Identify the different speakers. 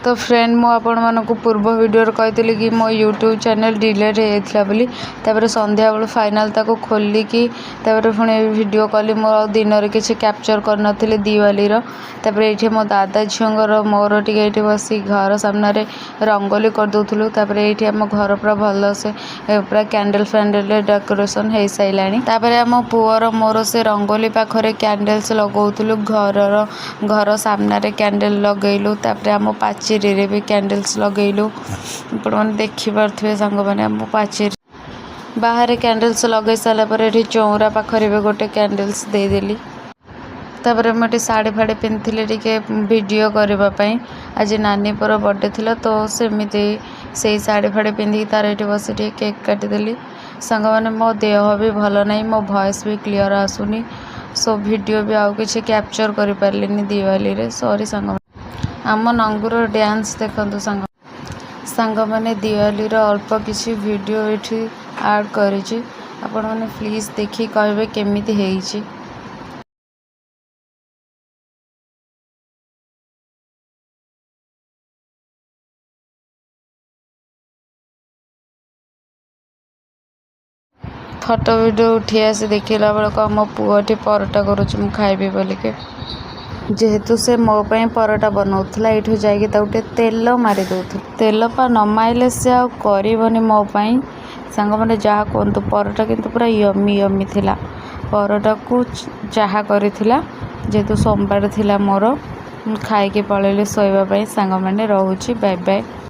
Speaker 1: तो फ्रेंड मु आपण मानक पूर्व वीडियो कही कि मो यूट्यूब चैनल डिलीट होता बोली तापर संध्या बेलू फाइनाल ताको खोलिकी तापर पुणी वीडियो कली मो दिन में किसी कैप्चर कर नी दिवाली तापर ये मो दादा झीर मोर टे बसी घर सामने रंगोली करदूलु तापर ये आम घर पूरा भल से पूरा कैंडल फैंडल डेकोरेशन हो सारा आम पुअर मोर से रंगोली पाखरे कैंडल्स लगौलु घर सामने कैंडल लगेलु तापर आम पाचेरी रे भी कैंडल्स लगेलु मैंने देखिपे सांग मैंने आम पाचेरी बाहर कैंडल्स लगे सारापर ये चौरा पाखरे भी गोटे कैंडल्स देदेली तापर मुझे साड़ी फाड़ी पिंधि टे वीडियो करने आज नानी पुर बर्थडे थिला तो सेमती से साड़ी फाड़ी पिंधिकी तार ये बस केक काटिदेली सांग मैंने मो देह भी भल ना मो वॉइस भी क्लियर आसुनी सो वीडियो भी आउ कि कैप्चर कर पारे दिवाली रे सॉरी सांग आम नंगुर डांस देखु सांग मैंने दिवाली अल्प किसी वीडियो ये ऐड करी आपण मैंने प्लीज देखी कहे केमिति हेइची। फोटो वीडियो उठी आसी देखला बेलू आम पुअटी परटा करुँ खाइबी बोलिके जेहेतु से मो पे परटा बनाऊला ये जाके तेल मारी दौ तेल पा न माइले से आनी मो सांग मैंने जहाँ कहतु परटा किंतु पूरा यमी यमी थिला परटा को जहाँ करिथिला जेहेतु सोमवार थिला मोर खाई पलैली शोवाई सांग मैंने रोची बाय बाय।